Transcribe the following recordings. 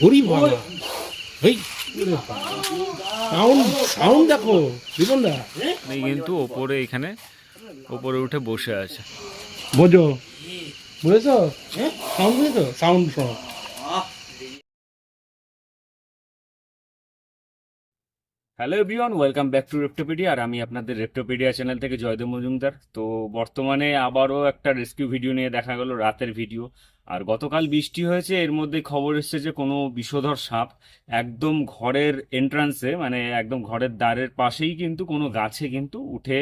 ওরে বাবা, এই সাউন্ড সাউন্ড দেখো বিপনদা। এই কিন্তু ওপরে এখানে ওপরে উঠে বসে আছে। বোঝো, বুঝেছো? সাউন্ড বুঝেছো? সাউন্ড শোনো। Hello everyone, welcome back to Reptopedia. আর আমি আপনাদের রেপ্টোপিডিয়া চ্যানেল থেকে জয়দেব মজুমদার। তো বর্তমানে আবারও একটা রেস্কিউ ভিডিও নিয়ে দেখা গেল, রাতের ভিডিও। আর গতকাল বৃষ্টি হয়েছে, এর মধ্যে খবর এসেছে যে কোনো বিষধর সাপ একদম ঘরের এন্ট্রান্সে, মানে একদম ঘরের দ্বারের পাশেই কিন্তু কোনো গাছে কিন্তু উঠে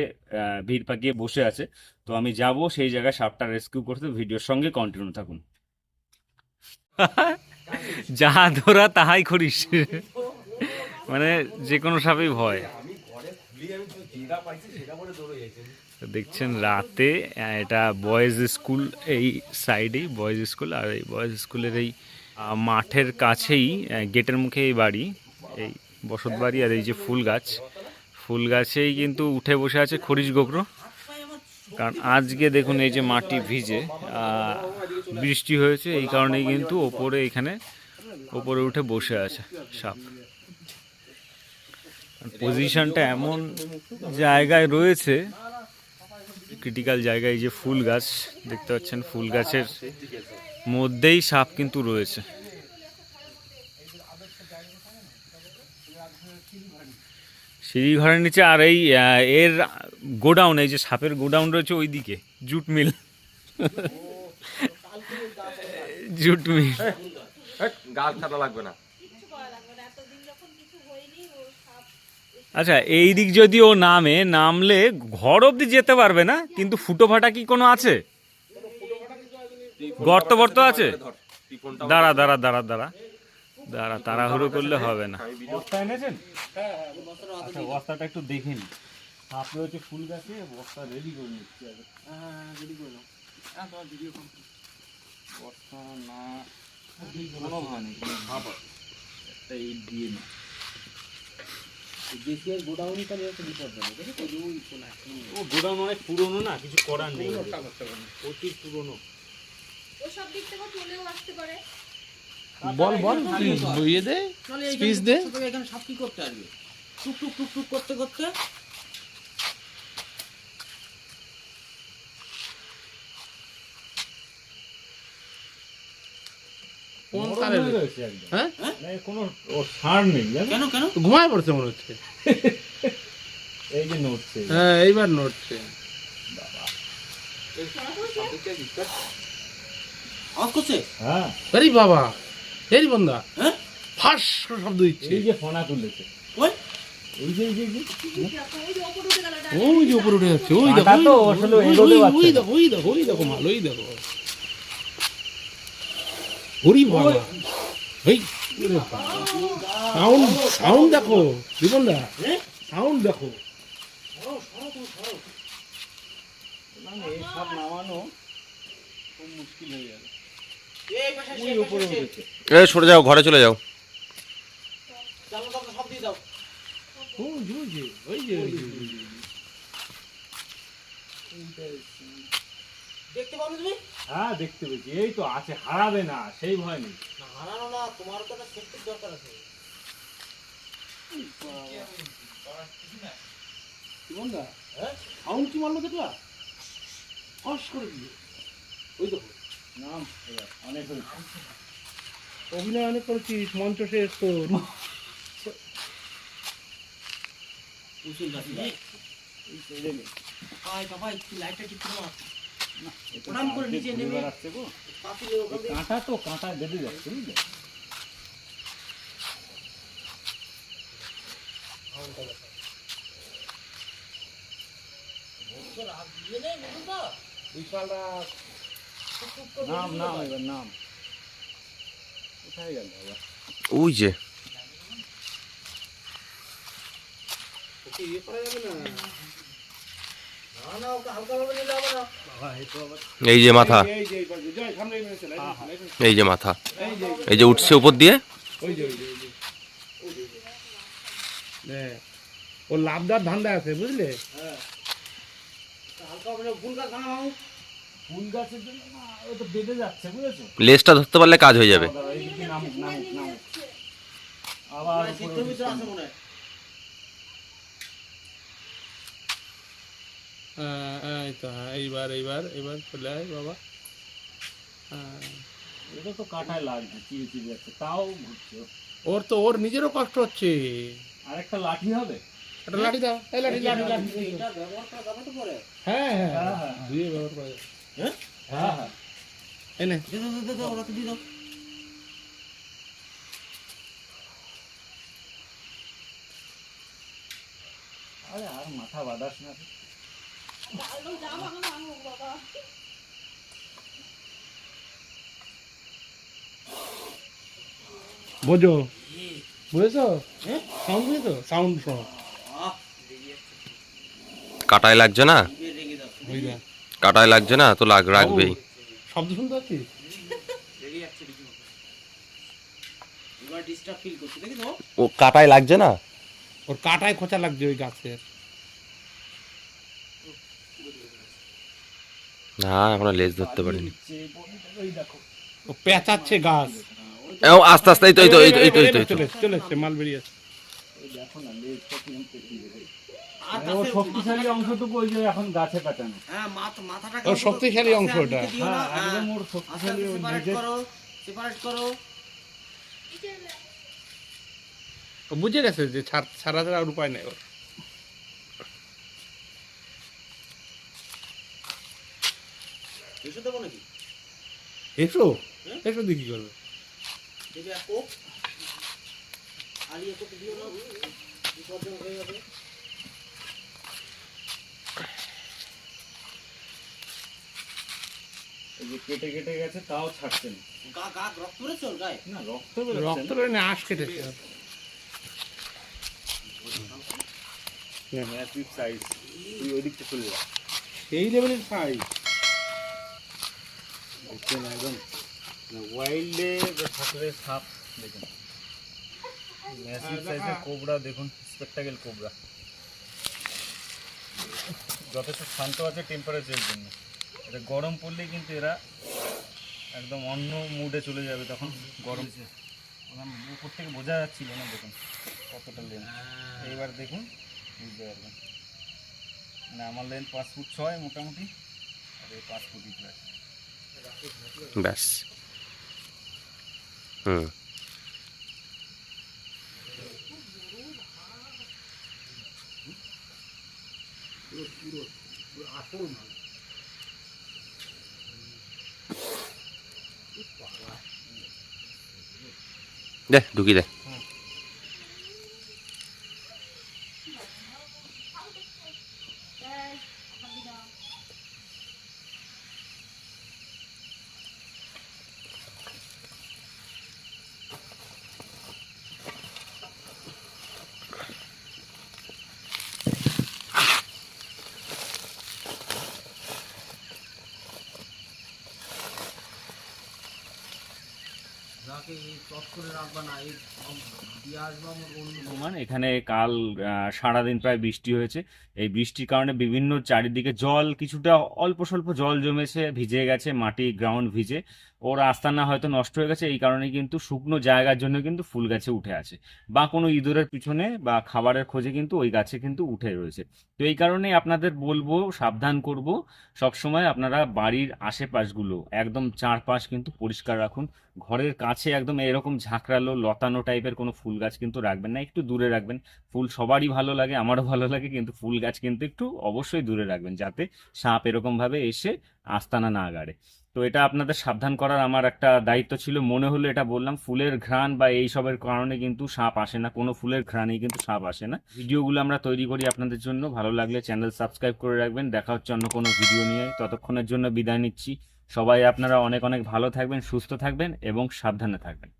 ভিড় পাকিয়ে বসে আছে। তো আমি যাব সেই জায়গায় সাপটা রেস্কিউ করতে। ভিডিওর সঙ্গে কন্টিনিউ থাকুন। যাহা ধরা তাহাই করিস, মানে যে কোনো সাপেই ভয়। দেখছেন রাতে, এটা বয়েজ স্কুল, এই সাইডেই বয়েজ স্কুল। আর এই বয়েজ স্কুলের এই মাঠের কাছেই গেটের মুখে এই বাড়ি, এই বসত বাড়ি। আর এই যে ফুল গাছ, ফুল গাছেই কিন্তু উঠে বসে আছে খরিশ গোগ্র। কারণ আজকে দেখুন এই যে মাটি ভিজে, বৃষ্টি হয়েছে, এই কারণেই কিন্তু ওপরে এখানে ওপরে উঠে বসে আছে সাপ। পজিশনটা এমন জায়গায় রয়েছে, ক্রিটিক্যাল জায়গায়। এই যে ফুল গাছ দেখতে পাচ্ছেন, ফুল গাছের মধ্যেই সাপ কিন্তু রয়েছে। সিঁড়ি ঘরের নিচে। আর এই এর গোডাউন, এই যে সাপের গোডাউন রয়েছে ওইদিকে, জুট মিল। Jute mill. গাছ কাটা লাগবে না। আচ্ছা, এই দিক যদি ও নামলে ঘর অবধি যেতে পারবে না, কিন্তু ফুটো ফাটা কি কোনো আছে? গর্ত বর্ত আছে? দাঁড়া দাঁড়া দাঁড়া দাঁড়া দাঁড়া, তাড়াহুড়ো করলে হবে না। বস্তা এনেছেন? আচ্ছা, বস্তাটা একটু দেখে নি। আপনি হচ্ছে ফুল গাছে বস্তা রেডি করে নিচ্ছি। বস্তা না কোনো হয়নি, ভাব একটা ইট দিয়ে নি। ও গোডাউন অনেক পুরনো না, কিছু করার নেই, অতি পুরনো। বল বল, ইয়ে দে, স্পিচ দে। এখানে সব কি করতে আসবে? টুক টুক টুক টুক করতে করতে কোন কালে হ্যাঁ কোনো ওর ছাড় নেই, কেন কেন ঘুমায় পড়ছে মনে হচ্ছে। এই যে নড়ছে। হ্যাঁ, এইবার নড়ছে। অফ করছে? হ্যাঁ, আরে বাবা, এই বন্ধা হ্যাঁ ফাঁস করে শব্দ দিচ্ছে। এই যে ফোনা তুলেছে, ওই এই যে ওই যে উপরে উঠে যাচ্ছে, ওই দেখো, কাঁটা তো আসলে এগোতে পারছে ওই না। দেখো, ওই দেখো, ওই দেখো মাল, ওই দেখো। ওরে বাবা, এই সাউন্ড সাউন্ড দেখো বিপনদা, সাউন্ড দেখো। এই সব নামানো খুব মুশকিল হয়ে যাবে। এই পাশে ওই উপরে উঠেছে। এ সরে যাও, ঘরে চলে যাও। জানলা দরজা সব দিয়ে দাও। ওই যে ওই যে ওই যে ওই যে দেখতে পাবে তুমি? হ্যাঁ, দেখতে পেয়েছি, এই তো আছে, হারাবে না, সেই ভয় নেই। না হারানো না, তোমার তো একটা শক্তির দরকার আছে। বিপনদা, সাউন্ড কি মারলো যেটা ফাঁস করে দিল। ওই দেখো, নাম অনেক হয়েছে। অভিনয় অনেক করেছিস, মঞ্চ শেষ তোর। উসুল গাছ নেই। ভাই বাবা, একটু লাইটটা ঠিক করো। প্রণাম করে নিচে নেমে আসছে গো, পাতিলে ওখান থেকে কাঁটা তো কাঁটা বেঁধে যাচ্ছে, বুঝলে? রাত দিয়ে নেই বুঝুন তো। বিশালরা নাম নাম এবার নাম কোথায় গেল আবার? ওই যে ওকে ইয়ে করা যাবে না। না না, ওকে হালকা ভাবে নিলে হবে না। এই যে মাথা, এই যে এই পাশে, জয় সামনে এনে চলে, এই যে মাথা, এই যে এই যে উঠছে উপর দিয়ে। ওই যে ওই যে ওই যে হ্যাঁ, ও লাভদার ধান্দা আছে বুঝলে। হ্যাঁ হালকা ভাবে ফুল গাছ ভাঙা ভাঙুক। ফুল গাছের জন্য না, ও তো বেঁধে যাচ্ছে, বুঝেছো? লেজটা ধরতে পারলে কাজ হয়ে যাবে। দাঁড়াও, এইদিকে নামুক নামুক নামুক, আবার উপরে সিদ্ধ ভিতরে উঠছে। আছে মনে হয়। এই তো হ্যাঁ, এইবার এইবার এবার চলে আয় বাবা। হ্যাঁ, এটা তো কাঁটায় লাগছে, চিড়ে চিড়ে যাচ্ছে, তাও ঘুরছে। ওর নিজেরও কষ্ট হচ্ছে। আর একটা লাঠি হবে? একটা লাঠি দাও, এই লাঠি লাঠি লাঠি। এটা ব্যবহার করা যাবে তো পরে। হ্যাঁ হ্যাঁ হ্যাঁ, হ্যাঁ, হ্যাঁ। ধুয়ে ব্যবহার করা যাবে। হ্যাঁ? হ্যাঁ হ্যাঁ। এই নে। দে দে দে দে, ওরা তো দিয়ে দাও। আরে আর মাথা বাঁধাস না রে। বোঝো, বুঝেছো? হ্যাঁ? সাউন্ড বুঝেছো? সাউন্ড শোনো। আহ, কাটায় লাগছে না, রেগে রেগে যাচ্ছে। ওই দেখ, কাটায় লাগছে না তো রাখবেই। শব্দ শুনতে পাচ্ছিস? রেগে যাচ্ছে রীতিমতো। এবার ডিস্টার্ব ফিল করছে, দেখি তো। ও কাটায় লাগছে না। ওর কাটায় খোঁচা লাগছে ওই গাছের। না এখনো লেজ ধরতে পারিনি। ওই দেখো, ও পেঁচাচ্ছে গাছ। আস্তে আস্তে, এই তো এই তো এই তো এই তো এই তো, এই তো। চলে এসছে, মাল বেরিয়েছে। ওই দেখো না, লেজটা কিরম পেঁচিয়ে দেবে। আর ও গাছের শক্তিশালী মাথাটা- অংশটুকু ওই যে এখন গাছে পেঁচানো। হ্যাঁ, মাথাটা ওর শক্তিশালী অংশ ওটা। দিও না, হ্যাঁ, একদম ওর আস্তে শক্তিশালী আস্তে ওই সেপারেট লেজের। করো, সেপারেট করো। ও বুঝে গেছে যে ছাড়া ছাড়া আর উপায় নেই ওর। এসে দেবো নাকি? এসো, হ্যাঁ? এসো দিয়ে কি করবে? দেবে এক কোপ। আর ইয়ে করতে দিও না, বিপজ্জনক হয়ে যাবে। এই যে কেটে কেটে গেছে, তাও ছাড়ছে না। গা গা রক্ত বেরোচ্ছে ওর গায়ে? না, রক্ত বেরোচ্ছে রক্ত না। বেরোয় না, আঁশ কেটেছে। Massive size. তুই ওই দিকটা চলে যা। এই লেভেলের সাইজ। দেখছেন একদম ওয়াইল্ডে ঠাকুরের সাপ, দেখুন ম্যাসিভ সাইজের কোবরা, দেখুন স্পেকটাকেল কোবরা। যথেষ্ট শান্ত আছে টেম্পারেচারের জন্য। এটা গরম পড়লেই কিন্তু এরা একদম অন্য মুডে চলে যাবে, তখন গরম। উপর থেকে বোঝা যাচ্ছিল না, দেখুন কতটা লেন্থ। এইবার দেখুন, বুঝতে পারবেন। মানে আমার লেন্থ 5 ফুট 6 মোটামুটি, আর এই 5 ফুটই প্রায়। ব্যাস। হুম। দে ঢুকি দে। এখানে কাল সারাদিন প্রায় বৃষ্টি হয়েছে। এই বৃষ্টির কারণে বিভিন্ন চারিদিকে জল, কিছুটা অল্প স্বল্প জল জমেছে, ভিজে গেছে মাটি, গ্রাউন্ড ভিজে ওর আস্তানা হয়তো নষ্ট হয়ে গেছে। এই কারণে কিন্তু শুকনো জায়গার জন্য কিন্তু ফুল গাছে উঠে আছে, বা কোনো ইঁদুরের পিছনে বা খাবারের খোঁজে কিন্তু ওই গাছে কিন্তু উঠে রয়েছে। তো এই কারণেই আপনাদের বলবো, সাবধান করব, সবসময় আপনারা বাড়ির আশেপাশগুলো একদম চারপাশ কিন্তু পরিষ্কার রাখুন। ঘরের কাছে একদম এরকম ঝাঁকড়ালো লতানো টাইপের কোনো ফুল গাছ কিন্তু রাখবেন না, একটু দূরে রাখবেন। ফুল সবারই ভালো লাগে, আমারও ভালো লাগে, কিন্তু ফুল গাছ কিন্তু একটু অবশ্যই দূরে রাখবেন, যাতে সাপ এরকম ভাবে এসে আস্তানা না গাড়ে। তো এটা আপনাদের সাবধান করার আমার একটা দায়িত্ব ছিল, মনে হলো এটা বললাম। ফুলের ঘ্রাণ বা এই সবের কারণে কিন্তু সাপ আসে না, কোনো ফুলের ঘ্রাণেই কিন্তু সাপ আসে না। ভিডিওগুলো আমরা তৈরি করি আপনাদের জন্য, ভালো লাগলে চ্যানেল সাবস্ক্রাইব করে রাখবেন। দেখা হচ্ছে অন্য কোনো ভিডিও নিয়ে, ততক্ষণের জন্য বিদায় নিচ্ছি। সবাই আপনারা অনেক অনেক ভালো থাকবেন, সুস্থ থাকবেন এবং সাবধানে থাকবেন।